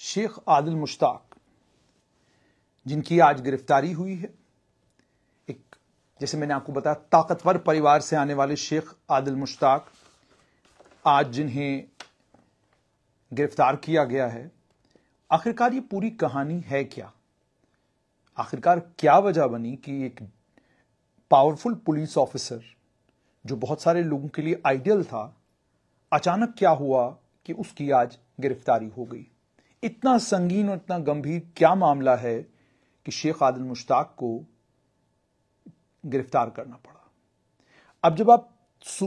शेख आदिल मुश्ताक, जिनकी आज गिरफ्तारी हुई है। एक, जैसे मैंने आपको बताया, ताकतवर परिवार से आने वाले शेख आदिल मुश्ताक आज जिन्हें गिरफ्तार किया गया है, आखिरकार ये पूरी कहानी है क्या? आखिरकार क्या वजह बनी कि एक पावरफुल पुलिस ऑफिसर जो बहुत सारे लोगों के लिए आइडियल था, अचानक क्या हुआ कि उसकी आज गिरफ्तारी हो गई? इतना संगीन और इतना गंभीर क्या मामला है कि शेख आदिल मुश्ताक को गिरफ्तार करना पड़ा? अब जब आप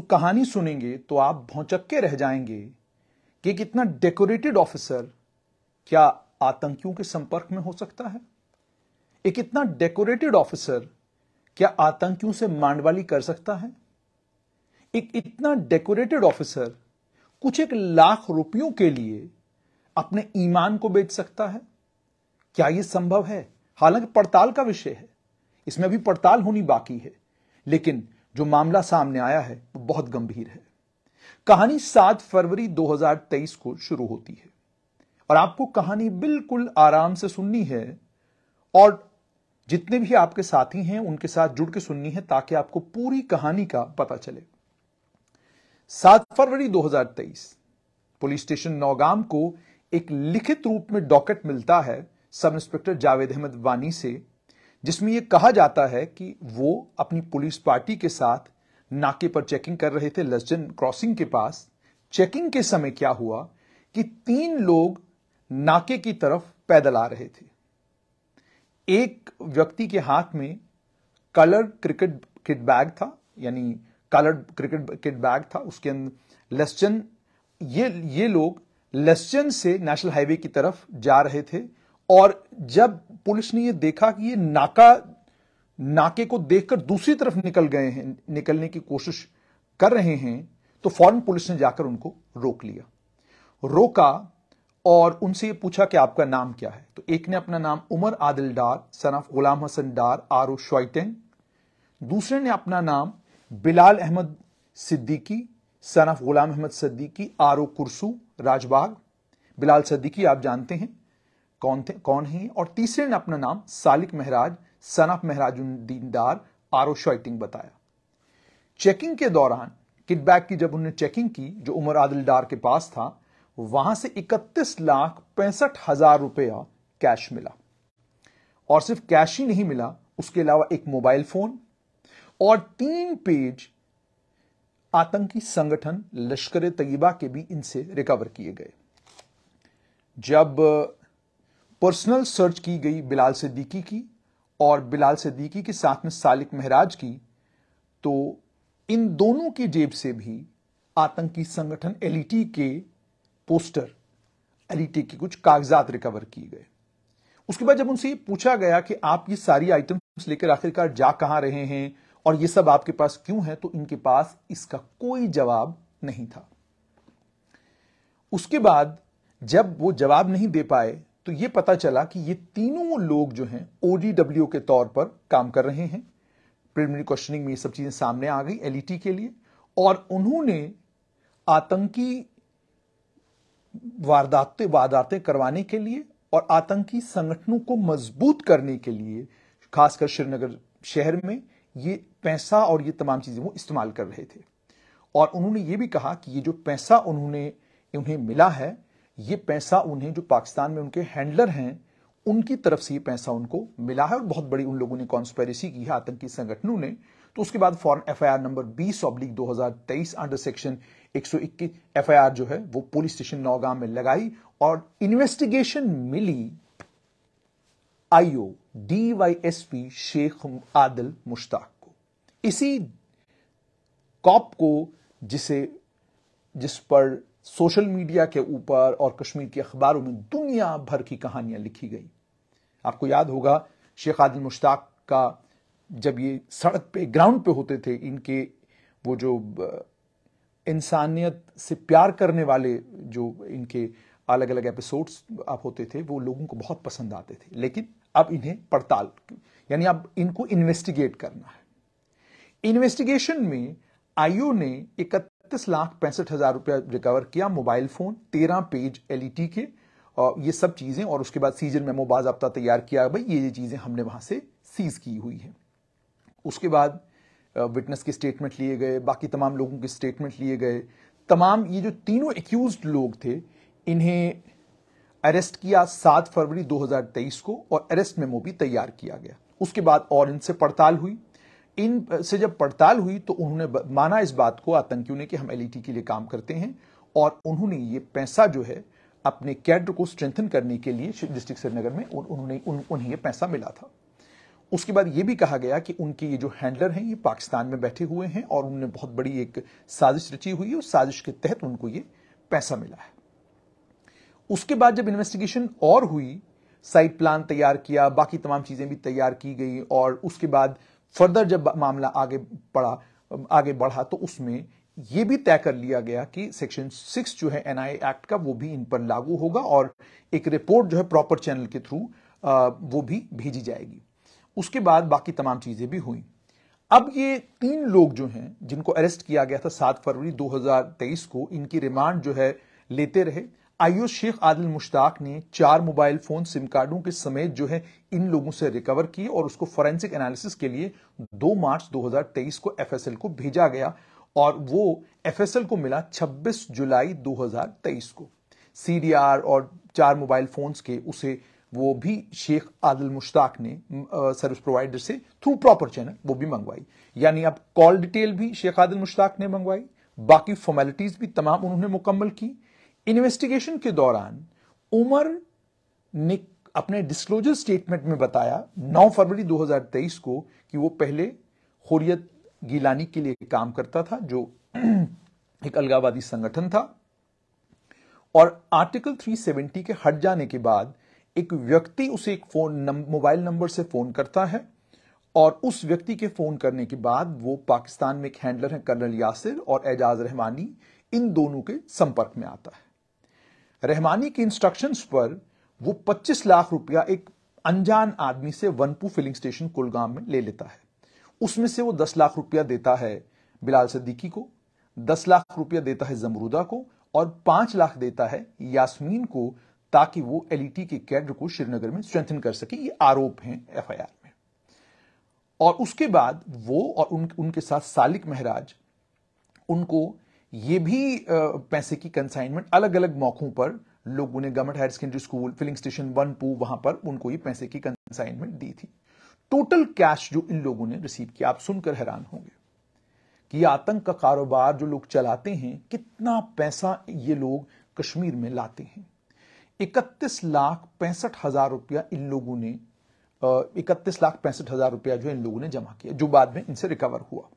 कहानी सुनेंगे तो आप भौंचक्के रह जाएंगे कि एक इतना डेकोरेटेड ऑफिसर क्या आतंकियों के संपर्क में हो सकता है? एक इतना डेकोरेटेड ऑफिसर क्या आतंकियों से मांडवाली कर सकता है? एक इतना डेकोरेटेड ऑफिसर कुछ 1,00,000 रुपयों के लिए अपने ईमान को बेच सकता है? क्या यह संभव है? हालांकि पड़ताल का विषय है, इसमें अभी पड़ताल होनी बाकी है, लेकिन जो मामला सामने आया है वो बहुत गंभीर है। कहानी 7 फरवरी 2023 को शुरू होती है और आपको कहानी बिल्कुल आराम से सुननी है और जितने भी आपके साथी हैं उनके साथ जुड़ के सुननी है ताकि आपको पूरी कहानी का पता चले। 7 फरवरी 2023 पुलिस स्टेशन नौगाम को एक लिखित रूप में डॉकेट मिलता है सब इंस्पेक्टर जावेद अहमद वानी से, जिसमें यह कहा जाता है कि वो अपनी पुलिस पार्टी के साथ नाके पर चेकिंग कर रहे थे लसजन क्रॉसिंग के पास। चेकिंग के समय क्या हुआ कि 3 लोग नाके की तरफ पैदल आ रहे थे। एक व्यक्ति के हाथ में कलर क्रिकेट किट बैग था, यानी कलर्ड क्रिकेट किट बैग था, उसके अंदर लसजन, ये लोग लसजन से नेशनल हाईवे की तरफ जा रहे थे और जब पुलिस ने यह देखा कि ये नाके को देखकर दूसरी तरफ निकलने की कोशिश कर रहे हैं, तो फौरन पुलिस ने जाकर उनको रोका और उनसे ये पूछा कि आपका नाम क्या है। तो एक ने अपना नाम उमर आदिल डार सन ऑफ गुलाम हसन डार आरो श्वाइटेन, दूसरे ने अपना नाम बिलाल अहमद सिद्दीकी सन ऑफ गुलाम अहमद सिद्दीकी आरो कुरसू राजबाग। बिलाल सिद्दीकी आप जानते हैं कौन है। और तीसरे ने अपना नाम सालिक महराज सन ऑफ महराजुद्दीन डार आरो श्वाइटिंग बताया। चेकिंग के दौरान किटबैग की जब उन्होंने चेकिंग की जो उमर आदिल डार के पास था, वहां से 31,65,000 रुपया कैश मिला और सिर्फ कैश ही नहीं मिला, उसके अलावा एक मोबाइल फोन और 3 पेज आतंकी संगठन लश्कर तैयबा के भी इनसे रिकवर किए गए। जब पर्सनल सर्च की गई बिलाल सिद्दीकी की और बिलाल सिद्दीकी के साथ में सालिक महराज की, तो इन दोनों की जेब से भी आतंकी संगठन एलईटी के पोस्टर, एलईटी के कुछ कागजात रिकवर किए गए। उसके बाद जब उनसे ये पूछा गया कि आप ये सारी आइटम्स लेकर आखिरकार जा कहां रहे हैं और ये सब आपके पास क्यों है, तो इनके पास इसका कोई जवाब नहीं था। उसके बाद जब वो जवाब नहीं दे पाए तो ये पता चला कि ये तीनों लोग जो हैं ओडीडब्ल्यू के तौर पर काम कर रहे हैं। प्रिलिमिनरी क्वेश्चनिंग में ये सब चीजें सामने आ गई एलईटी के लिए और उन्होंने आतंकी वारदातें करवाने के लिए और आतंकी संगठनों को मजबूत करने के लिए, खासकर श्रीनगर शहर में, ये पैसा और ये तमाम चीजें वो इस्तेमाल कर रहे थे। और उन्होंने ये भी कहा कि ये जो पैसा उन्हें मिला है, ये पैसा उन्हें जो पाकिस्तान में उनके हैंडलर हैं उनकी तरफ से ये पैसा उनको मिला है और बहुत बड़ी उन लोगों ने कॉन्स्पिरेसी की है आतंकी संगठनों ने। तो उसके बाद फौरन FIR number 20/2023 under section 121 FIR जो है वो पुलिस स्टेशन नौगाम में लगाई और इन्वेस्टिगेशन मिली आईओ डीवाईएसपी शेख आदिल मुश्ताक को, इसी कॉप को जिस पर सोशल मीडिया के ऊपर और कश्मीर के अखबारों में दुनिया भर की कहानियां लिखी गई। आपको याद होगा शेख आदिल मुश्ताक का जब ये सड़क पे ग्राउंड पे होते थे, इनके वो जो इंसानियत से प्यार करने वाले जो इनके अलग अलग एपिसोड्स आप होते थे वो लोगों को बहुत पसंद आते थे। लेकिन अब इन्हें पड़ताल, यानी अब इनको इन्वेस्टिगेट करना है। इन्वेस्टिगेशन में आईओ ने 31,65,000 रुपया रिकवर किया, मोबाइल फोन, 13 पेज एलईटी के ये सब चीजें, और उसके बाद सीजन मेमो बाज़ाब्ता तैयार किया, भाई ये चीजें हमने वहां से सीज की हुई है। उसके बाद विटनेस के स्टेटमेंट लिए गए, बाकी तमाम लोगों के स्टेटमेंट लिए गए। तमाम ये जो तीनों एक्यूज्ड लोग थे, इन्हें अरेस्ट किया 7 फरवरी 2023 को, और अरेस्ट मेमो भी तैयार किया गया। उसके बाद और इनसे पड़ताल हुई। इनसे जब पड़ताल हुई तो उन्होंने माना इस बात को, आतंकियों ने, कि हम एलईटी के लिए काम करते हैं, और उन्होंने ये पैसा जो है अपने कैडर को स्ट्रेंथन करने के लिए डिस्ट्रिक्ट श्रीनगर में उन्हें ये पैसा मिला था। उसके बाद ये भी कहा गया कि उनके ये जो हैंडलर हैं ये पाकिस्तान में बैठे हुए हैं, और उन्होंने बहुत बड़ी एक साजिश रची हुई है, उस साजिश के तहत उनको ये पैसा मिला है। उसके बाद जब इन्वेस्टिगेशन और हुई, साइट प्लान तैयार किया, बाकी तमाम चीजें भी तैयार की गई, और उसके बाद फर्दर जब मामला आगे बढ़ा तो उसमें यह भी तय कर लिया गया कि सेक्शन 6 जो है एनआईए एक्ट का, वो भी इन पर लागू होगा, और एक रिपोर्ट जो है प्रॉपर चैनल के थ्रू वो भी भेजी जाएगी। उसके बाद बाकी तमाम चीजें भी हुई। अब ये 3 लोग जो हैं जिनको अरेस्ट किया गया था 7 फरवरी 2023 को, इनकी रिमांड जो है लेते रहे। आईओ शेख आदिल मुश्ताक ने 4 मोबाइल फोन सिम कार्डों के समेत जो है इन लोगों से रिकवर किए, और उसको फोरेंसिक एनालिसिस के लिए 2 मार्च 2023 को एफएसएल को भेजा गया, और वो एफएसएल को मिला 26 जुलाई 2023 को। सीडीआर और 4 मोबाइल फोन्स के उसे वो भी शेख आदिल मुश्ताक ने सर्विस प्रोवाइडर से थ्रू प्रॉपर चैनल वो भी मंगवाई। यानी अब कॉल डिटेल भी शेख आदिल मुश्ताक ने मंगवाई, बाकी फॉर्मेलिटीज भी तमाम उन्होंने मुकम्मल की। इन्वेस्टिगेशन के दौरान उमर ने अपने डिस्क्लोजर स्टेटमेंट में बताया 9 फरवरी 2023 को कि वो पहले हुर्रियत गिलानी के लिए काम करता था, जो एक अलगाववादी संगठन था, और आर्टिकल 370 के हट जाने के बाद एक व्यक्ति उसे एक मोबाइल नंबर से फोन करता है, और उस व्यक्ति के फोन करने के बाद वो पाकिस्तान में एक हैंडलर है कर्नल यासिर और एजाज रहमानी, इन दोनों के संपर्क में आता है। रहमानी के इंस्ट्रक्शंस पर वो 25 लाख रुपया एक अनजान आदमी से वनपू फिलिंग स्टेशन कुलगाम में ले लेता है। उसमें से वो 10 लाख रुपया देता है बिलाल सिद्दीकी को, 10 लाख रुपया देता है जमरूदा को, और 5 लाख देता है यास्मीन को, ताकि वो एलईटी के कैडर को श्रीनगर में स्ट्रेंथन कर सके। ये आरोप हैं एफआईआर में। और उसके बाद वो और उनके साथ सालिक महराज, उनको ये भी पैसे की कंसाइनमेंट अलग अलग मौकों पर लोगों ने government higher secondary school, filling station वनपू, वहां पर उनको ये पैसे की कंसाइनमेंट दी थी। टोटल कैश जो इन लोगों ने रिसीव किया, आप सुनकर हैरान होंगे कि ये आतंक का कारोबार जो लोग चलाते हैं, कितना पैसा ये लोग कश्मीर में लाते हैं। 31,65,000 रुपया इन लोगों ने 31,65,000 रुपया जो इन लोगों ने जमा किया, जो बाद में इनसे रिकवर हुआ।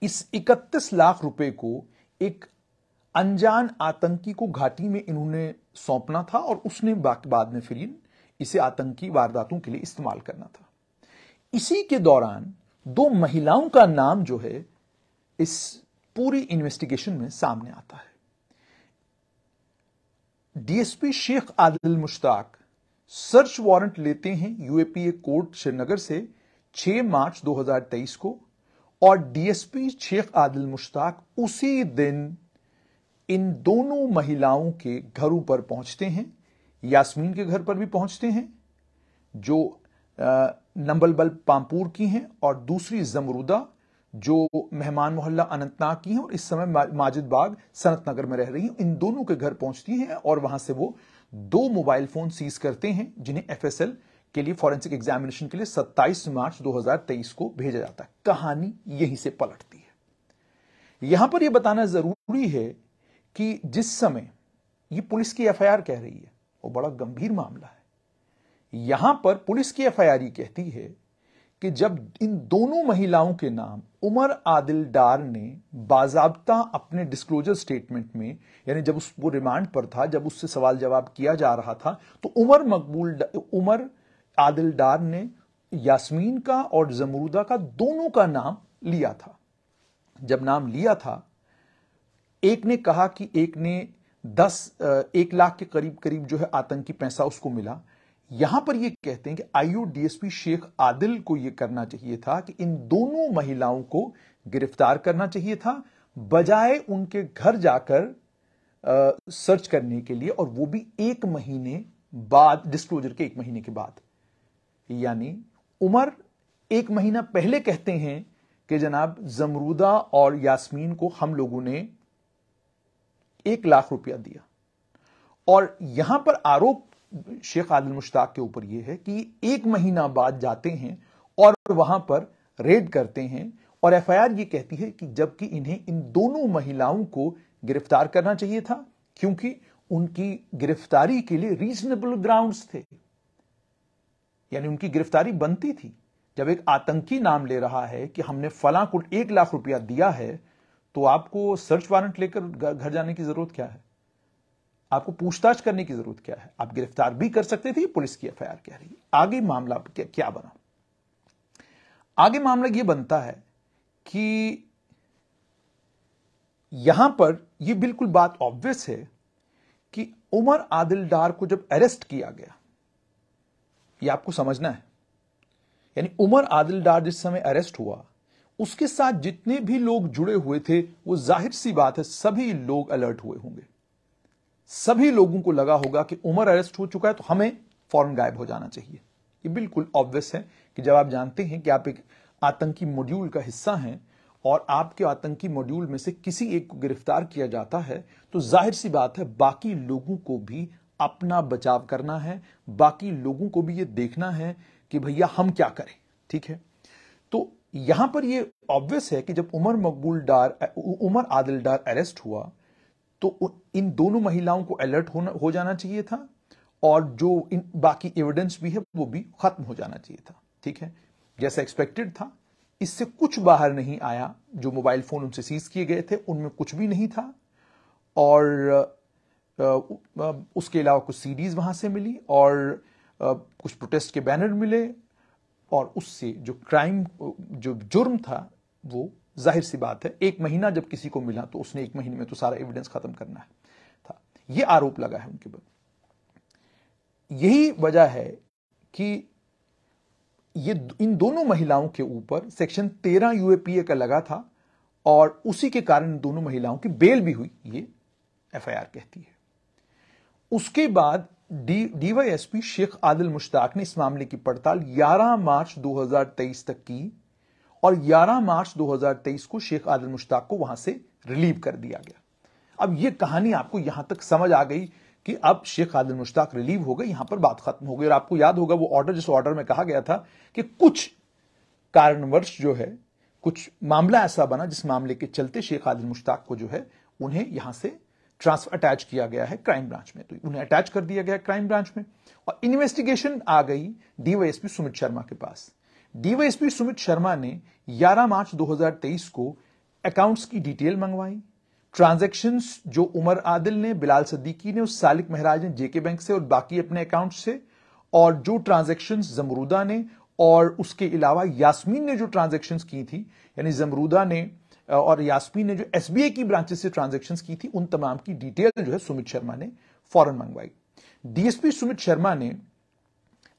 इस 31 लाख रुपए को एक अनजान आतंकी को घाटी में इन्होंने सौंपना था, और उसने बाद में फिर इसे आतंकी वारदातों के लिए इस्तेमाल करना था। इसी के दौरान 2 महिलाओं का नाम जो है इस पूरी इन्वेस्टिगेशन में सामने आता है। DSP Sheikh Adil Mushtaq search warrant लेते हैं यूएपीए कोर्ट श्रीनगर से 6 मार्च 2023 को, और डीएसपी शेख आदिल मुश्ताक उसी दिन इन दोनों महिलाओं के घरों पर पहुंचते हैं। यास्मीन के घर पर भी पहुंचते हैं, जो नंबलबल पामपुर की हैं, और दूसरी जमरूदा जो मेहमान मोहल्ला अनंतनाग की हैं और इस समय माजिद बाग सनत नगर में रह रही हैं। इन दोनों के घर पहुंचती हैं, और वहां से वो 2 मोबाइल फोन सीज करते हैं, जिन्हें एफएसएल के लिए फॉरेंसिक एग्जामिनेशन के लिए 27 मार्च 2023 को भेजा जाता है। कहानी यहीं से पलटती है। यहां पर यह बताना जरूरी है कि जिस समय यह पुलिस की एफआईआर कह रही है वो बड़ा गंभीर मामला है। यहां पर पुलिस की एफआईआर कहती है कि जब इन दोनों महिलाओं के नाम उमर आदिल डार ने बाजाब्ता अपने डिस्क्लोजर स्टेटमेंट में, यानी जब वो रिमांड पर था, जब उससे सवाल जवाब किया जा रहा था, तो उमर आदिल डार ने यास्मीन का और जमरूदा का, दोनों का नाम लिया था। जब नाम लिया था, एक ने कहा कि एक ने 1 लाख के करीब जो है आतंकी पैसा उसको मिला। यहां पर यह कहते हैं कि आईओ डीएसपी शेख आदिल को यह करना चाहिए था कि इन दोनों महिलाओं को गिरफ्तार करना चाहिए था, बजाय उनके घर जाकर सर्च करने के लिए, और वो भी 1 महीने बाद, डिस्क्लोजर के 1 महीने के बाद। यानी उमर 1 महीना पहले कहते हैं कि जनाब जमरूदा और यास्मीन को हम लोगों ने 1 लाख रुपया दिया, और यहां पर आरोप शेख आदिल मुश्ताक के ऊपर यह है कि 1 महीना बाद जाते हैं और वहां पर रेड करते हैं, और एफआईआर ये कहती है कि जबकि इन्हें इन दोनों महिलाओं को गिरफ्तार करना चाहिए था, क्योंकि उनकी गिरफ्तारी के लिए रीजनेबल ग्राउंड्स थे, यानी उनकी गिरफ्तारी बनती थी। जब एक आतंकी नाम ले रहा है कि हमने फलां को 1 लाख रुपया दिया है, तो आपको सर्च वारंट लेकर घर जाने की जरूरत क्या है? आपको पूछताछ करने की जरूरत क्या है? आप गिरफ्तार भी कर सकते थे, पुलिस की एफआईआर कह रही है। आगे मामला क्या बना? आगे मामला यह बनता है कि यहां पर यह बिल्कुल बात ऑब्वियस है कि उमर आदिल डार को जब अरेस्ट किया गया, यह आपको समझना है, यानी उमर आदिल डार जिस समय अरेस्ट हुआ, उसके साथ जितने भी लोग जुड़े हुए थे, वो जाहिर सी बात है सभी लोग अलर्ट हुए होंगे। सभी लोगों को लगा होगा कि उमर अरेस्ट हो चुका है, तो हमें फौरन गायब हो जाना चाहिए। ये बिल्कुल ऑब्वियस है कि जब आप जानते हैं कि आप एक आतंकी मॉड्यूल का हिस्सा हैं और आपके आतंकी मॉड्यूल में से किसी एक को गिरफ्तार किया जाता है, तो जाहिर सी बात है बाकी लोगों को भी अपना बचाव करना है, बाकी लोगों को भी ये देखना है कि भैया हम क्या करें। ठीक है, तो यहां पर ये ऑब्वियस है कि जब उमर आदिल डार अरेस्ट हुआ, तो इन दोनों महिलाओं को अलर्ट हो जाना चाहिए था, और जो इन बाकी एविडेंस भी है वो भी खत्म हो जाना चाहिए था। ठीक है, जैसा एक्सपेक्टेड था, इससे कुछ बाहर नहीं आया। जो मोबाइल फोन उनसे सीज किए गए थे उनमें कुछ भी नहीं था, और उसके अलावा कुछ सीडीज वहां से मिली, और कुछ प्रोटेस्ट के बैनर मिले, और उससे जो क्राइम, जो जुर्म था, वो जाहिर सी बात है 1 महीना जब किसी को मिला तो उसने 1 महीने में तो सारा एविडेंस खत्म करना है था। यह आरोप लगा है उनके ऊपर। यही वजह है कि ये इन दोनों महिलाओं के ऊपर सेक्शन 13 यूएपीए का लगा था, और उसी के कारण दोनों महिलाओं की बेल भी हुई, ये एफआईआर कहती है। उसके बाद डीवाईएसपी शेख आदिल मुश्ताक ने इस मामले की पड़ताल 11 मार्च 2023 तक की, और 11 मार्च 2023 को शेख आदिल मुश्ताक को वहां से रिलीव कर दिया गया। अब यह कहानी आपको यहां तक समझ आ गई कि अब शेख आदिल मुश्ताक रिलीव हो गए, यहां पर बात खत्म हो गई। और आपको याद होगा वो ऑर्डर, जिस ऑर्डर में कहा गया था कि कुछ कारणवश जो है, कुछ मामला ऐसा बना जिस मामले के चलते शेख आदिल मुश्ताक को जो है उन्हें यहां से ट्रांसफर अटैच किया गया है क्राइम ब्रांच में, तो उन्हें अटैच कर दिया गया क्राइम ब्रांच में, और इन्वेस्टिगेशन आ गई डीवाईएसपी सुमित शर्मा के पास। डीवाईएसपी सुमित शर्मा ने 11 मार्च 2023 को अकाउंट्स की डिटेल मंगवाई, ट्रांजैक्शंस जो उमर आदिल ने, बिलाल सिद्दीकी ने, उस सालिक महराज ने जेके बैंक से और बाकी अपने अकाउंट से, और जो ट्रांजैक्शंस जमरूदा ने और उसके अलावा यास्मीन ने जो ट्रांजैक्शंस की थी, यानी जमरूदा ने और यास्मीन ने जो एसबीआई की ब्रांचेस से ट्रांजैक्शंस की थी, उन तमाम की डिटेल जो है सुमित शर्मा ने फौरन मंगवाई। डीएसपी सुमित शर्मा ने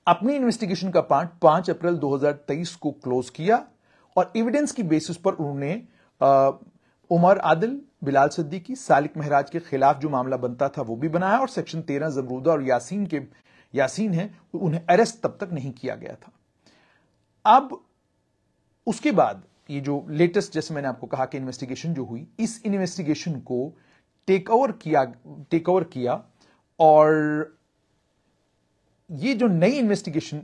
अपनी इन्वेस्टिगेशन का पार्ट 5 अप्रैल 2023 को क्लोज किया, और एविडेंस की बेसिस पर उन्होंने उमर आदिल, बिलाल सिद्दीकी, सालिक महराज के खिलाफ जो मामला बनता था वो भी बनाया, और सेक्शन 13 जमरूदा और यासीन है, उन्हें अरेस्ट तब तक नहीं किया गया था। अब उसके बाद ये जो लेटेस्ट, जैसे मैंने आपको कहा कि इन्वेस्टिगेशन जो हुई, इस इन्वेस्टिगेशन को टेक ओवर किया, और ये जो नई इन्वेस्टिगेशन,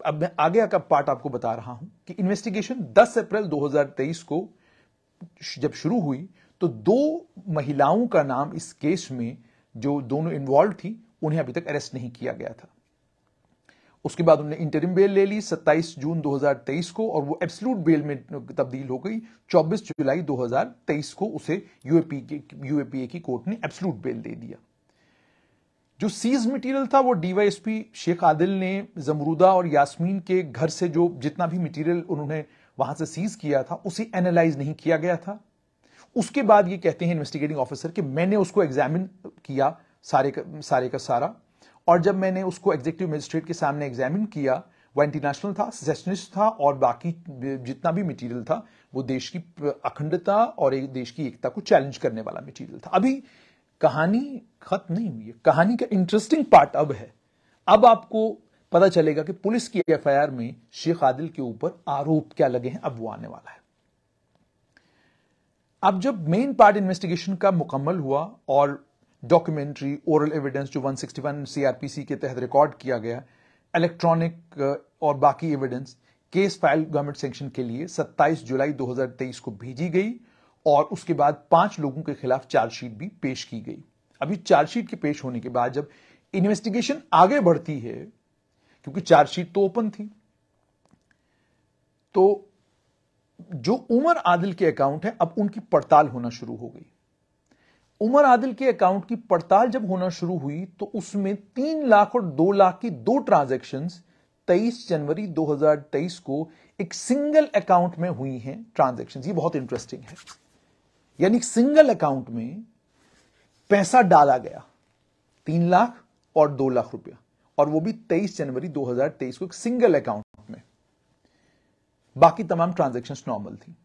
अब मैं आगे का पार्ट आपको बता रहा हूं कि इन्वेस्टिगेशन 10 अप्रैल 2023 को जब शुरू हुई, तो 2 महिलाओं का नाम इस केस में, जो दोनों इन्वॉल्व थी, उन्हें अभी तक अरेस्ट नहीं किया गया था। उसके बाद उन्होंने इंटरिम बेल ले ली 27 जून 2023 को, और वो एब्सोल्यूट बेल में तब्दील हो गई 24 जुलाई 2023 को। उसे यूएपीए की कोर्ट ने एब्सोल्यूट बेल दे दिया। जो सीज मटेरियल था वो डीवाईएसपी शेख आदिल ने जमरूदा और यास्मीन के घर से जो जितना भी मटेरियल उन्होंने वहां से सीज किया था, उसे एनालाइज नहीं किया गया था। उसके बाद ये कहते हैं इन्वेस्टिगेटिंग ऑफिसर कि मैंने उसको एग्जामिन किया सारे का सारा, और जब मैंने उसको एग्जीक्यूटिव मजिस्ट्रेट के सामने एग्जामिन किया, वो इंटरनेशनल था, सेशनिस्ट था, और बाकी जितना भी मटेरियल था वो देश की अखंडता और एक देश की एकता को चैलेंज करने वाला मटेरियल था। अभी कहानी खत्म नहीं हुई है। कहानी का इंटरेस्टिंग पार्ट अब है। अब आपको पता चलेगा कि पुलिस की एफआईआर में शेख आदिल के ऊपर आरोप क्या लगे हैं। अब वो आने वाला है। अब जब मेन पार्ट इन्वेस्टिगेशन का मुकम्मल हुआ और डॉक्यूमेंट्री, ओरल एविडेंस जो 161 सीआरपीसी के तहत रिकॉर्ड किया गया, इलेक्ट्रॉनिक और बाकी evidence, case file government sanction के लिए 27 जुलाई 2023 को भेजी गई और उसके बाद 5 लोगों के खिलाफ चार्जशीट भी पेश की गई। अभी चार्जशीट के पेश होने के बाद जब इन्वेस्टिगेशन आगे बढ़ती है, क्योंकि चार्जशीट तो ओपन थी, तो जो उमर आदिल के अकाउंट है अब उनकी पड़ताल होना शुरू हो गई। उमर आदिल के अकाउंट की पड़ताल जब होना शुरू हुई तो उसमें 3 लाख और 2 लाख की 2 ट्रांजैक्शंस 23 जनवरी 2023 को एक सिंगल अकाउंट में हुई हैं ट्रांजैक्शंस। ये बहुत इंटरेस्टिंग है। यानी सिंगल अकाउंट में पैसा डाला गया 3 लाख और 2 लाख रुपया, और वो भी 23 जनवरी 2023 को एक सिंगल अकाउंट में। बाकी तमाम ट्रांजैक्शंस नॉर्मल थी।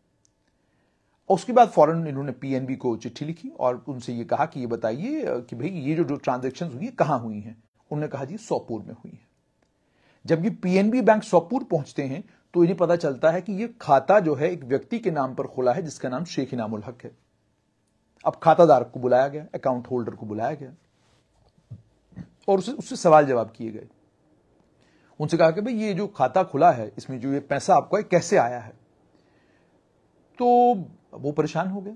उसके बाद फौरन इन्होंने पीएनबी को चिट्ठी लिखी और उनसे ये कहा कि ये बताइए कि भाई ये जो ट्रांजैक्शंस हुई है कहां हुई हैं। उन्होंने कहा जी सोपुर में हुई है। जब ये पीएनबी बैंक सोपुर पहुंचते हैं तो इन्हें पता चलता है कि ये खाता जो है एक व्यक्ति के नाम पर खुला है जिसका नाम शेख इनामुल हक है। अब खाताधारक को बुलाया गया, अकाउंट होल्डर को बुलाया गया और उससे सवाल जवाब किए गए। उनसे कहा कि भाई ये जो खाता खुला है इसमें जो ये पैसा आपको है कैसे आया है। तो वो परेशान हो गया।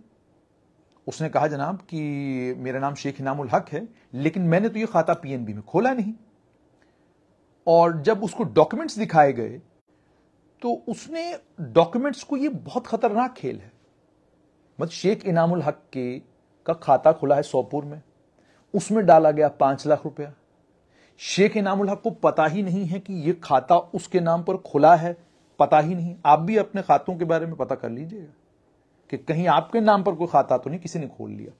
उसने कहा जनाब कि मेरा नाम शेख इनामुल हक है, लेकिन मैंने तो ये खाता पीएनबी में खोला नहीं। और जब उसको डॉक्यूमेंट्स दिखाए गए तो उसने डॉक्यूमेंट्स को, ये बहुत खतरनाक खेल है, मतलब शेख इनामुल हक का खाता खुला है सोपुर में, उसमें डाला गया 5 लाख रुपया। शेख इनामुल हक को पता ही नहीं है कि यह खाता उसके नाम पर खुला है, पता ही नहीं। आप भी अपने खातों के बारे में पता कर लीजिएगा कि कहीं आपके नाम पर कोई खाता तो नहीं किसी ने खोल लिया।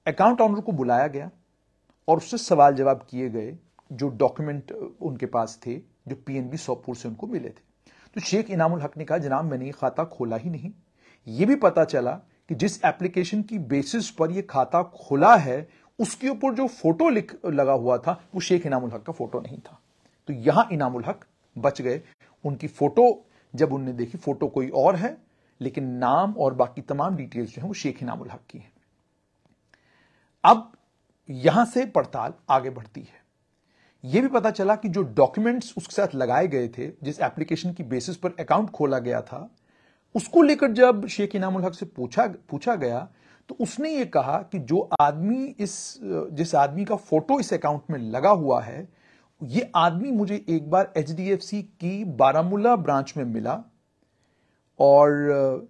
अकाउंट ऑनर को बुलाया गया और उससे सवाल जवाब किए गए जो डॉक्यूमेंट उनके पास थे जो पीएनबी सोपुर से उनको मिले थे। तो शेख इनामुल हक ने कहा जनाब मैंने ये खाता खोला ही नहीं। यह भी पता चला कि जिस एप्लीकेशन की बेसिस पर यह खाता खुला है उसके ऊपर जो फोटो लगा हुआ था वो शेख इनामुल हक का फोटो नहीं था। तो यहां इनामुल हक बच गए। उनकी फोटो जब उन्होंने देखी, फोटो कोई और है लेकिन नाम और बाकी तमाम डिटेल्स जो है वो शेख इनामुल हक की है। अब यहां से पड़ताल आगे बढ़ती है। यह भी पता चला कि जो डॉक्यूमेंट्स उसके साथ लगाए गए थे, जिस एप्लीकेशन की बेसिस पर अकाउंट खोला गया था, उसको लेकर जब शेख इनामुल हक से पूछा गया तो उसने ये कहा कि जिस आदमी का फोटो इस अकाउंट में लगा हुआ है, ये आदमी मुझे एक बार एचडीएफसी की बारामूला ब्रांच में मिला और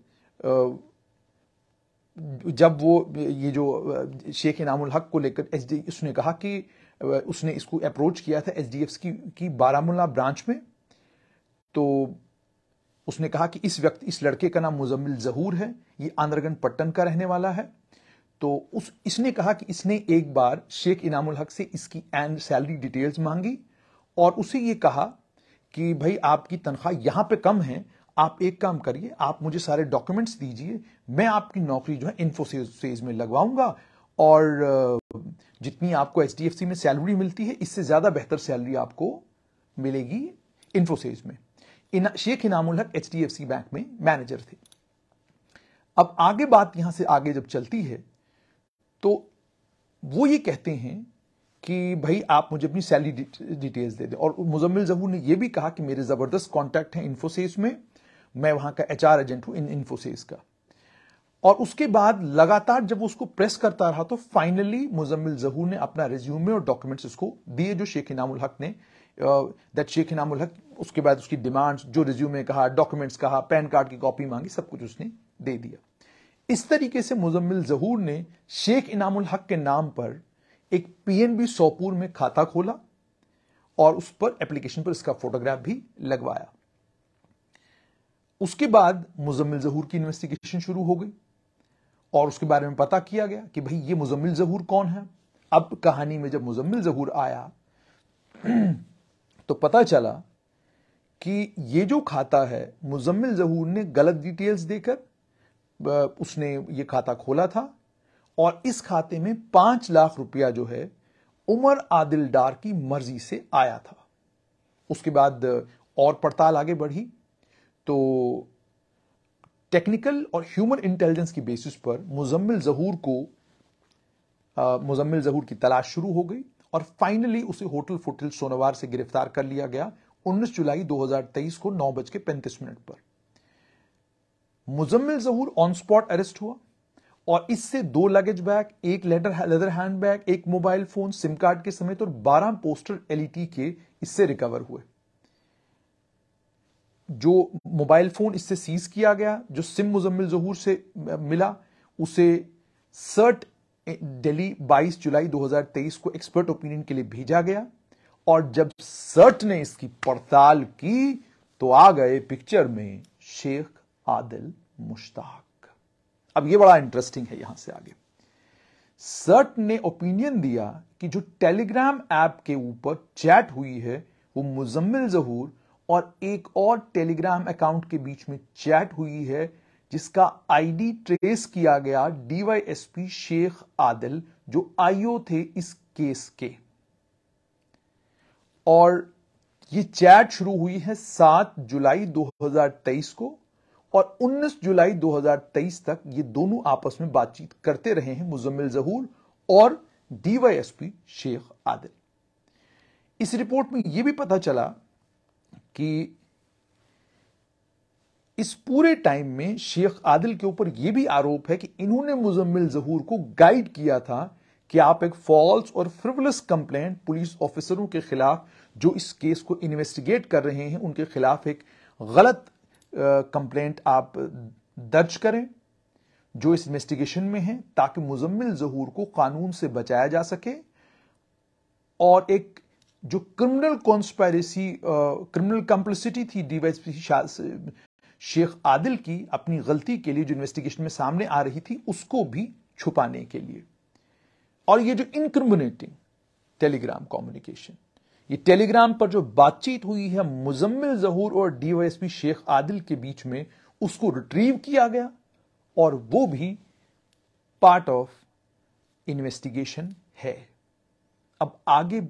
जब वो ये जो शेख इनामुल हक को लेकर उसने कहा कि उसने इसको अप्रोच किया था एचडीएफसी की बारामूला ब्रांच में, तो उसने कहा कि इस लड़के का नाम मुजम्मिल जहूर है, ये आंद्रगन पट्टन का रहने वाला है। तो इसने कहा कि इसने एक बार शेख इनामुल हक से इसकी एंड सैलरी डिटेल्स मांगी और उसे ये कहा कि भाई आपकी तनख्वाह यहां पे कम है, आप एक काम करिए, आप मुझे सारे डॉक्यूमेंट्स दीजिए, मैं आपकी नौकरी जो है इन्फोसिस में लगवाऊंगा और जितनी आपको एचडीएफसी में सैलरी मिलती है इससे ज्यादा बेहतर सैलरी आपको मिलेगी इन्फोसिस में। शेख इनामुल हक एचडीएफसी बैंक में मैनेजर थे। अब आगे बात यहां से आगे जब चलती है तो वो ये कहते हैं कि भाई आप मुझे अपनी सैलरी डिटेल्स दे दें। और मुजम्मिल जहूर ने यह भी कहा कि मेरे जबरदस्त कॉन्टैक्ट हैं इन्फोसिस में, मैं वहां का एचआर एजेंट हूं इन्फोसिस का। और उसके बाद लगातार जब उसको प्रेस करता रहा तो फाइनली मुजम्मिल जहूर ने अपना रिज्यूमे और डॉक्यूमेंट्स उसको दिए जो शेख इनामुल हक ने शेख इनामुल हक, उसके बाद उसकी डिमांड्स जो रिज्यूमे कहा, डॉक्यूमेंट्स कहा, पैन कार्ड की कॉपी मांगी, सब कुछ उसने दे दिया। इस तरीके से मुजम्मिल जहूर ने शेख इनामुल हक के नाम पर एक पीएनबी सोपुर में खाता खोला और उस पर एप्लीकेशन पर इसका फोटोग्राफ भी लगवाया। उसके बाद मुजम्मिल जहूर की इन्वेस्टिगेशन शुरू हो गई और उसके बारे में पता किया गया कि भाई ये मुजम्मिल जहूर कौन है। अब कहानी में जब मुजम्मिल जहूर आया तो पता चला कि ये जो खाता है मुजम्मिल जहूर ने गलत डिटेल्स देकर उसने ये खाता खोला था और इस खाते में 5 लाख रुपया जो है उमर आदिल डार की मर्जी से आया था। उसके बाद और पड़ताल आगे बढ़ी तो टेक्निकल और ह्यूमन इंटेलिजेंस की बेसिस पर मुजम्मिल जहूर की तलाश शुरू हो गई और फाइनली उसे होटल फुटिल सोनवार से गिरफ्तार कर लिया गया 19 जुलाई 2023 को 9:35 पर। मुजम्मिल जहूर ऑन स्पॉट अरेस्ट हुआ और इससे 2 luggage bag, 1 leather hand bag, 1 mobile phone, SIM card के समेत और 12 पोस्टर एलईटी के इससे रिकवर हुए। जो मोबाइल फोन इससे सीज किया गया, जो सिम मुजम्मिल जहूर से मिला, उसे सर्ट दिल्ली 22 जुलाई 2023 को एक्सपर्ट ओपिनियन के लिए भेजा गया और जब सर्ट ने इसकी पड़ताल की तो आ गए पिक्चर में शेख आदिल मुश्ताक। अब यह बड़ा इंटरेस्टिंग है। यहां से आगे सर्ट ने ओपिनियन दिया कि जो टेलीग्राम ऐप के ऊपर चैट हुई है वो मुजम्मिल जहूर और एक और टेलीग्राम अकाउंट के बीच में चैट हुई है जिसका आईडी ट्रेस किया गया डीवाईएसपी शेख आदिल जो आईओ थे इस केस के। और यह चैट शुरू हुई है 7 जुलाई 2023 को और 19 जुलाई 2023 तक ये दोनों आपस में बातचीत करते रहे हैं मुजम्मिल जहूर और डीवाईएसपी शेख आदिल। इस रिपोर्ट में यह भी पता चला कि इस पूरे टाइम में शेख आदिल के ऊपर यह भी आरोप है कि इन्होंने मुजम्मिल जहूर को गाइड किया था कि आप एक फॉल्स और फ्रिवलस कंप्लेंट पुलिस ऑफिसरों के खिलाफ जो इस केस को इन्वेस्टिगेट कर रहे हैं उनके खिलाफ एक गलत कंप्लेंट आप दर्ज करें जो इस इन्वेस्टिगेशन में है ताकि मुजम्मिल जहूर को कानून से बचाया जा सके और एक जो क्रिमिनल कॉन्स्पायरेसी क्रिमिनल कंप्लिसिटी थी डीवाईएसपी शेख आदिल की अपनी गलती के लिए जो इन्वेस्टिगेशन में सामने आ रही थी उसको भी छुपाने के लिए। और ये जो इनक्रिमिनेटिंग टेलीग्राम कम्युनिकेशन, ये टेलीग्राम पर जो बातचीत हुई है मुजम्मिल जहूर और डीवाईएसपी शेख आदिल के बीच में उसको रिट्रीव किया गया और वो भी पार्ट ऑफ इन्वेस्टिगेशन है। अब आगे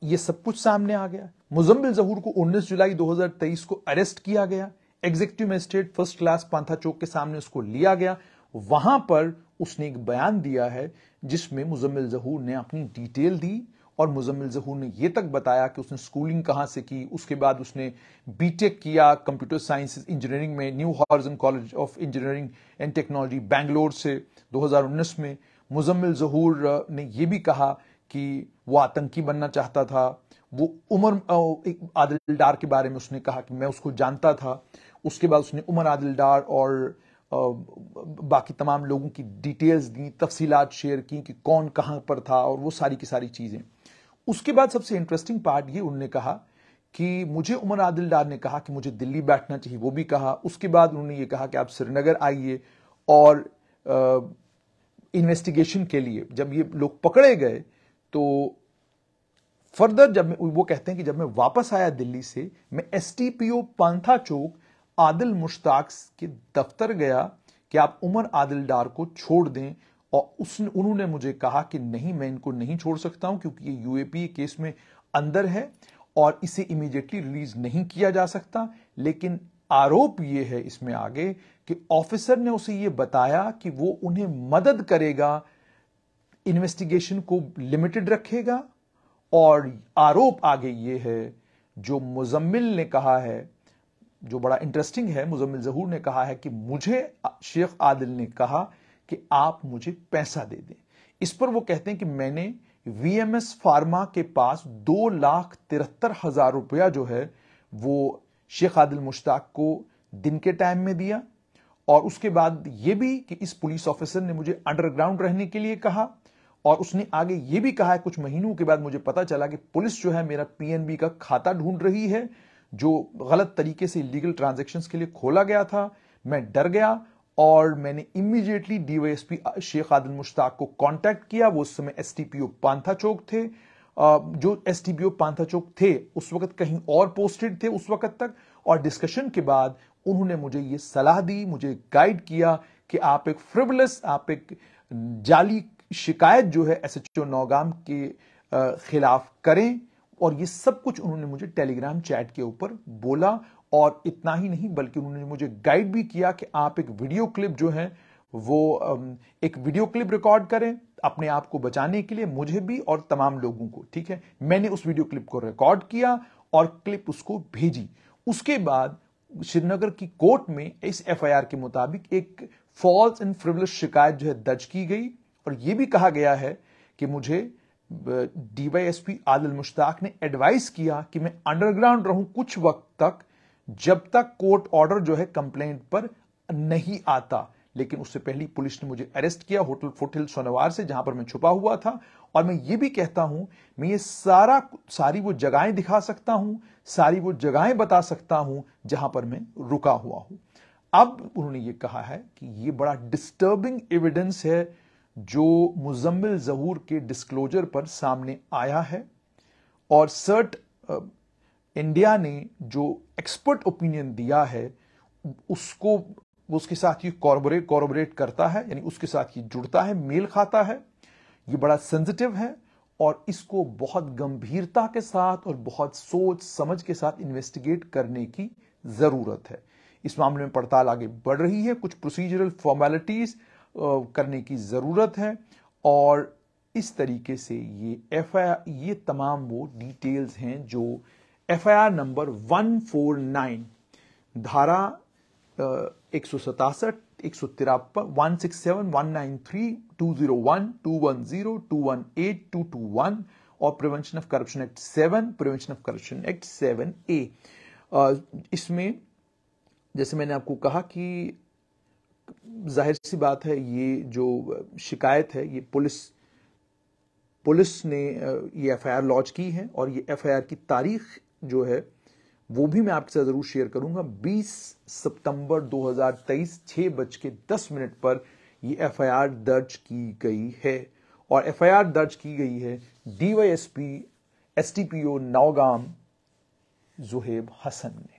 ये सब कुछ सामने आ गया। मुजम्मिल जहूर को 19 जुलाई 2023 को अरेस्ट किया गया। Executive magistrate first class Pantha चौक के सामने उसको लिया गया। वहां पर उसने एक बयान दिया है जिसमें मुजम्मिल जहूर ने अपनी डिटेल दी और मुजम्मिल जहूर ने यह तक बताया कि उसने स्कूलिंग कहां से की, उसके बाद उसने बीटेक किया कंप्यूटर साइंस इंजीनियरिंग में new horizon college of engineering and technology Bangalore से 2019 में। मुजम्मिल जहूर ने यह भी कहा कि वो आतंकी बनना चाहता था। वो उमर आदिल डार के बारे में उसने कहा कि मैं उसको जानता था। उसके बाद उसने उमर आदिल डार और बाकी तमाम लोगों की डिटेल्स दी, तफसीलात शेयर की कि कौन कहां पर था और वो सारी की सारी चीजें। उसके बाद सबसे इंटरेस्टिंग पार्ट ये उन्होंने कहा कि मुझे उमर आदिल डार ने कहा कि मुझे दिल्ली बैठना चाहिए, वो भी कहा। उसके बाद उन्होंने ये कहा कि आप श्रीनगर आइए और इन्वेस्टिगेशन के लिए जब ये लोग पकड़े गए तो फर्दर जब वो कहते हैं कि जब मैं वापस आया दिल्ली से मैं एसटीपीओ पांथा चौक आदिल मुश्ताक के दफ्तर गया कि आप उमर आदिल डार को छोड़ दें और उन्होंने मुझे कहा कि नहीं, मैं इनको नहीं छोड़ सकता हूं क्योंकि ये यूएपी केस में अंदर है और इसे इमीडिएटली रिलीज नहीं किया जा सकता। लेकिन आरोप ये है इसमें आगे कि ऑफिसर ने उसे ये बताया कि वो उन्हें मदद करेगा, इन्वेस्टिगेशन को लिमिटेड रखेगा। और आरोप आगे ये है जो मुजम्मिल ने कहा है, जो बड़ा इंटरेस्टिंग है, मुजम्मिल जहूर ने कहा है कि मुझे शेख आदिल ने कहा कि आप मुझे पैसा दे दें। इस पर वो कहते हैं कि मैंने वीएमएस फार्मा के पास 2,73,000 रुपया जो है वो शेख आदिल मुश्ताक को दिन के टाइम में दिया और उसके बाद ये भी कि इस पुलिस ऑफिसर ने मुझे अंडरग्राउंड रहने के लिए कहा और उसने आगे ये भी कहा है कुछ महीनों के बाद मुझे पता चला कि पुलिस जो है मेरा पीएनबी का खाता ढूंढ रही है जो गलत तरीके से इलीगल ट्रांजैक्शंस के लिए खोला गया था। मैं डर गया और मैंने इमीडिएटली डीवाईएसपी शेख आदिल मुश्ताक को कांटेक्ट किया। वो उस समय एसटीपीओ पांथा चौक थे। जो एसटीपीओ पांथा चौक थे उस वक्त कहीं और पोस्टेड थे उस वक्त तक, और डिस्कशन के बाद उन्होंने मुझे ये सलाह दी, मुझे गाइड किया कि आप एक फ्रिवलेस, आप एक जाली शिकायत जो है एसएचओ नौगाम के खिलाफ करें। और ये सब कुछ उन्होंने मुझे टेलीग्राम चैट के ऊपर बोला। और इतना ही नहीं बल्कि उन्होंने मुझे गाइड भी किया कि आप एक वीडियो क्लिप जो है वो एक वीडियो क्लिप रिकॉर्ड करें अपने आप को बचाने के लिए, मुझे भी और तमाम लोगों को। ठीक है, मैंने उस वीडियो क्लिप को रिकॉर्ड किया और क्लिप उसको भेजी। उसके बाद श्रीनगर की कोर्ट में इस एफआईआर के मुताबिक एक फॉल्स एंड फ्रिवलेस शिकायत जो है दर्ज की गई। और यह भी कहा गया है कि मुझे डीवाईएसपी आदिल मुश्ताक ने एडवाइस किया कि मैं अंडरग्राउंड रहूं कुछ वक्त तक, जब तक कोर्ट ऑर्डर जो है कंप्लेंट पर नहीं आता। लेकिन उससे पहले पुलिस ने मुझे अरेस्ट किया होटल फुटहिल सोनवार से, जहां पर मैं छुपा हुआ था। और मैं ये भी कहता हूं, मैं ये सारी वो जगहें दिखा सकता हूं, सारी वो जगहें बता सकता हूं जहां पर मैं रुका हुआ हूं। अब उन्होंने ये कहा है कि ये बड़ा डिस्टर्बिंग एविडेंस है जो मुजम्मिल जहूर के डिस्क्लोजर पर सामने आया है। और सर्ट इंडिया ने जो एक्सपर्ट ओपिनियन दिया है उसको उसके साथ ये कॉर्बोरेट करता है, यानी उसके साथ ये जुड़ता है, मेल खाता है। ये बड़ा सेंसिटिव है और इसको बहुत गंभीरता के साथ और बहुत सोच समझ के साथ इन्वेस्टिगेट करने की जरूरत है। इस मामले में पड़ताल आगे बढ़ रही है, कुछ प्रोसीजरल फॉर्मेलिटीज करने की जरूरत है। और इस तरीके से ये एफआईआर, ये तमाम वो डिटेल्स हैं जो एफआईआर नंबर 149 धारा 167, 153, 167, 193, 201, 210, 218, 221 और prevention of corruption act 7, prevention of corruption act 7A। इसमें जैसे मैंने आपको कहा कि जाहिर सी बात है, ये जो शिकायत है ये पुलिस ने ये एफआईआर लॉन्च की है। और ये एफआईआर की तारीख जो है वो भी मैं आपके साथ जरूर शेयर करूंगा। 20 सितंबर 2023 6:10 पर ये एफआईआर दर्ज की गई है। और एफआईआर दर्ज की गई है डीवाईएसपी एसटीपीओ नौगाम जुहेब हसन ने।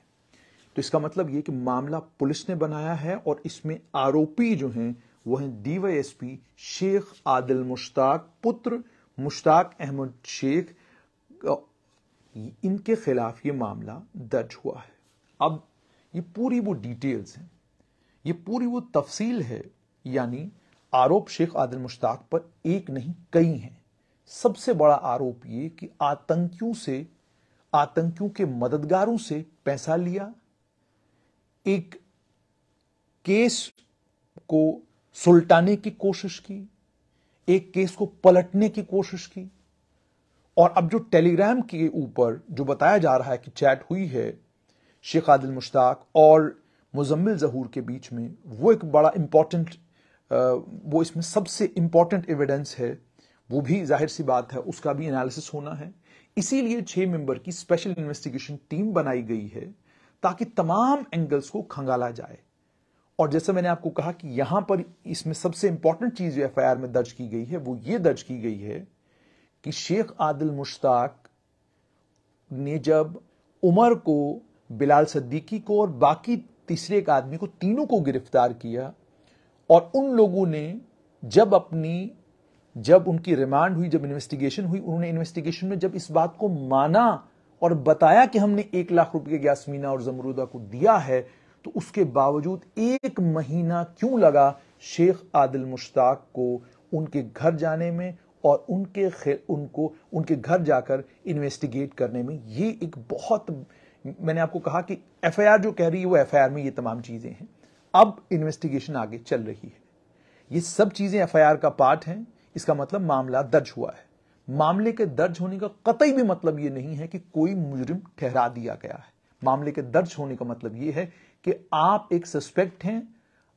तो इसका मतलब ये कि मामला पुलिस ने बनाया है और इसमें आरोपी जो हैं वो हैं डीवाईएसपी शेख आदिल मुश्ताक, पुत्र मुश्ताक अहमद शेख। इनके खिलाफ ये मामला दर्ज हुआ है। अब ये पूरी वो डिटेल्स हैं, ये पूरी वो तफसील है, यानी आरोप शेख आदिल मुश्ताक पर एक नहीं कई हैं। सबसे बड़ा आरोप ये कि आतंकियों के मददगारों से पैसा लिया, एक केस को सुलटाने की कोशिश की, एक केस को पलटने की कोशिश की। और अब जो टेलीग्राम के ऊपर जो बताया जा रहा है कि चैट हुई है शेख आदिल मुश्ताक और मुजम्मिल जहूर के बीच में, वो एक बड़ा इंपॉर्टेंट, वो इसमें सबसे इंपॉर्टेंट एविडेंस है। वो भी जाहिर सी बात है उसका भी एनालिसिस होना है। इसीलिए 6 मेंबर की स्पेशल इन्वेस्टिगेशन टीम बनाई गई है ताकि तमाम एंगल्स को खंगाला जाए। और जैसे मैंने आपको कहा कि यहां पर इसमें सबसे इंपॉर्टेंट चीज जो एफआईआर में दर्ज की गई है वो ये दर्ज की गई है कि शेख आदिल मुश्ताक ने जब उमर को, बिलाल सिद्दीकी को और बाकी तीसरे एक आदमी को, तीनों को गिरफ्तार किया और उन लोगों ने जब उनकी रिमांड हुई, जब इन्वेस्टिगेशन हुई, उन्होंने इन्वेस्टिगेशन में जब इस बात को माना और बताया कि हमने 1 लाख रुपए यास्मीना और जमरूदा को दिया है, तो उसके बावजूद 1 महीना क्यों लगा शेख आदिल मुश्ताक को उनके घर जाने में और उनके घर जाकर इन्वेस्टिगेट करने में। ये एक बहुत, मैंने आपको कहा कि एफआईआर जो कह रही है वो एफआईआर में ये तमाम चीजें हैं। अब इन्वेस्टिगेशन आगे चल रही है, ये सब चीजें एफआईआर का पार्ट हैं। इसका मतलब मामला दर्ज हुआ है। मामले के दर्ज होने का कतई भी मतलब ये नहीं है कि कोई मुजरिम ठहरा दिया गया है। मामले के दर्ज होने का मतलब ये है कि आप एक सस्पेक्ट हैं,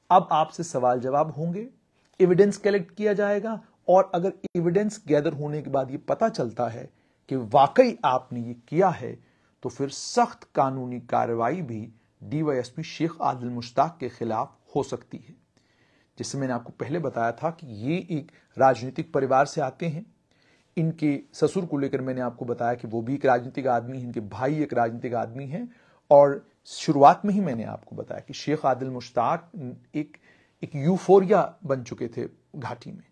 अब आपसे सवाल जवाब होंगे, एविडेंस कलेक्ट किया जाएगा और अगर एविडेंस गैदर होने के बाद ये पता चलता है कि वाकई आपने ये किया है तो फिर सख्त कानूनी कार्रवाई भी डीवाईएसपी शेख आदिल मुश्ताक के खिलाफ हो सकती है। जिससे मैंने आपको पहले बताया था कि ये एक राजनीतिक परिवार से आते हैं। इनके ससुर को लेकर मैंने आपको बताया कि वो भी एक राजनीतिक आदमी है, इनके भाई एक राजनीतिक आदमी हैं। और शुरुआत में ही मैंने आपको बताया कि शेख आदिल मुश्ताक एक यूफोरिया बन चुके थे घाटी में।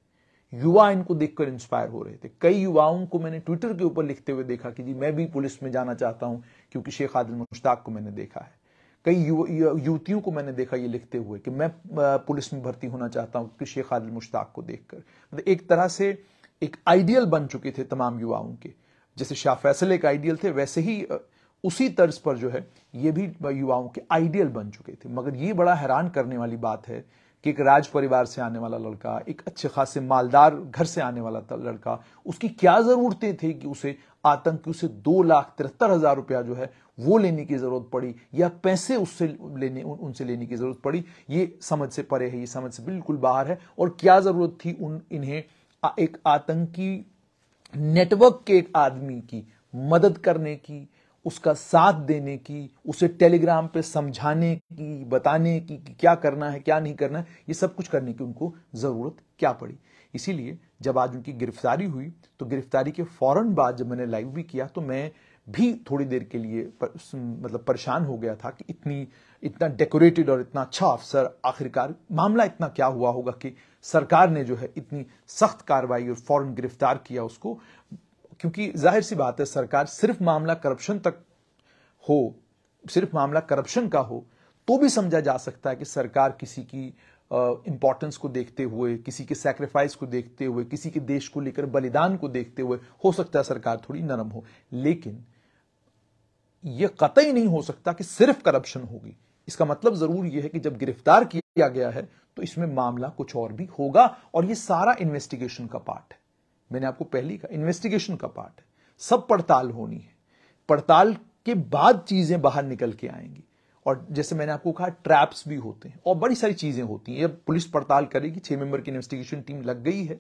युवा इनको देखकर इंस्पायर हो रहे थे। कई युवाओं को मैंने ट्विटर के ऊपर लिखते हुए देखा कि जी मैं भी पुलिस में जाना चाहता हूं क्योंकि शेख आदिल मुश्ताक को मैंने देखा है। कई युवतियों को मैंने देखा ये लिखते हुए कि मैं पुलिस में भर्ती होना चाहता हूं क्योंकि शेख आदिल मुश्ताक को देखकर। मतलब एक तरह से एक आइडियल बन चुके थे तमाम युवाओं के। जैसे शाह फैसल एक आइडियल थे, वैसे ही उसी तर्ज पर जो है ये भी युवाओं के आइडियल बन चुके थे। मगर ये बड़ा हैरान करने वाली बात है कि एक राज परिवार से आने वाला लड़का, एक अच्छे खासे मालदार घर से आने वाला लड़का, उसकी क्या जरूरतें थी कि उसे आतंकियों से 2,73,000 रुपया जो है वो लेने की जरूरत पड़ी, या पैसे उनसे लेने की जरूरत पड़ी। ये समझ से परे है, ये समझ से बिल्कुल बाहर है। और क्या जरूरत थी इन्हें एक आतंकी नेटवर्क के एक आदमी की मदद करने की, उसका साथ देने की, उसे टेलीग्राम पे समझाने की, बताने की कि क्या करना है क्या नहीं करना है, ये सब कुछ करने की उनको जरूरत क्या पड़ी। इसीलिए जब आज उनकी गिरफ्तारी हुई तो गिरफ्तारी के फौरन बाद जब मैंने लाइव भी किया तो मैं भी थोड़ी देर के लिए मतलब परेशान हो गया था कि इतना डेकोरेटेड और इतना अच्छा अफसर, आखिरकार मामला इतना क्या हुआ होगा कि सरकार ने जो है इतनी सख्त कार्रवाई और फौरन गिरफ्तार किया उसको। क्योंकि जाहिर सी बात है, सरकार सिर्फ मामला करप्शन का हो तो भी समझा जा सकता है कि सरकार किसी की इंपॉर्टेंस को देखते हुए, किसी के सैक्रिफाइस को देखते हुए, किसी के देश को लेकर बलिदान को देखते हुए हो सकता है सरकार थोड़ी नरम हो। लेकिन यह कतई नहीं हो सकता कि सिर्फ करप्शन होगी। इसका मतलब जरूर यह है कि जब गिरफ्तार किया गया है तो इसमें मामला कुछ और भी होगा, और यह सारा इन्वेस्टिगेशन का पार्ट है। मैंने आपको पहले ही कहा, इन्वेस्टिगेशन का पार्ट है, सब पड़ताल होनी है, पड़ताल के बाद चीजें बाहर निकल के आएंगी। और जैसे मैंने आपको कहा, ट्रैप्स भी होते हैं और बड़ी सारी चीजें होती हैं। अब पुलिस पड़ताल करेगी, 6 मेंबर की इन्वेस्टिगेशन टीम लग गई है।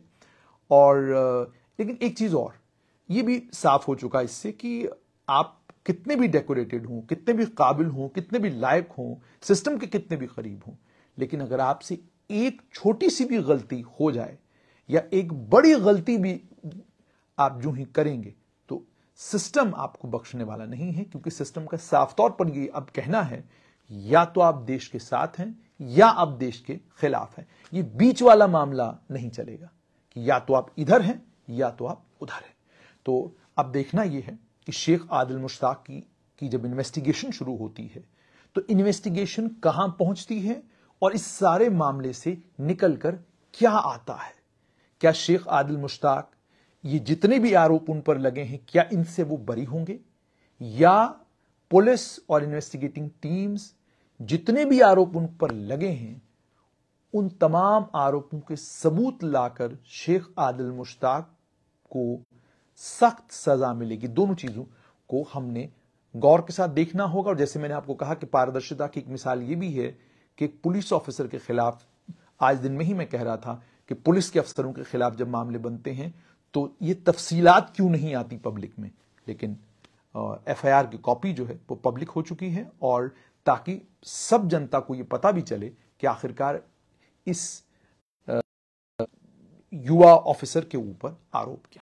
और लेकिन एक चीज और ये भी साफ हो चुका है इससे कि आप कितने भी डेकोरेटेड हों, कितने भी काबिल हों, कितने भी लायक हों, सिस्टम के कितने भी करीब हों, लेकिन अगर आपसे एक छोटी सी भी गलती हो जाए या एक बड़ी गलती भी आप जो ही करेंगे तो सिस्टम आपको बख्शने वाला नहीं है। क्योंकि सिस्टम का साफ तौर पर ये अब कहना है, या तो आप देश के साथ हैं या आप देश के खिलाफ हैं। ये बीच वाला मामला नहीं चलेगा कि या तो आप इधर हैं या तो आप उधर हैं। तो अब देखना यह है कि शेख आदिल मुश्ताक की जब इन्वेस्टिगेशन शुरू होती है तो इन्वेस्टिगेशन कहां पहुंचती है और इस सारे मामले से निकलकर क्या आता है। क्या शेख आदिल मुश्ताक, ये जितने भी आरोप उन पर लगे हैं, क्या इनसे वो बरी होंगे, या पुलिस और इन्वेस्टिगेटिंग टीम्स जितने भी आरोप उन पर लगे हैं उन तमाम आरोपों के सबूत लाकर शेख आदिल मुश्ताक को सख्त सजा मिलेगी। दोनों चीजों को हमने गौर के साथ देखना होगा। और जैसे मैंने आपको कहा कि पारदर्शिता की एक मिसाल यह भी है कि एक पुलिस ऑफिसर के खिलाफ, आज दिन में ही मैं कह रहा था कि पुलिस के अफसरों के खिलाफ जब मामले बनते हैं तो ये तफसीलात क्यों नहीं आती पब्लिक में, लेकिन एफआईआर की कॉपी जो है वो पब्लिक हो चुकी है, और ताकि सब जनता को ये पता भी चले कि आखिरकार इस युवा ऑफिसर के ऊपर आरोप क्या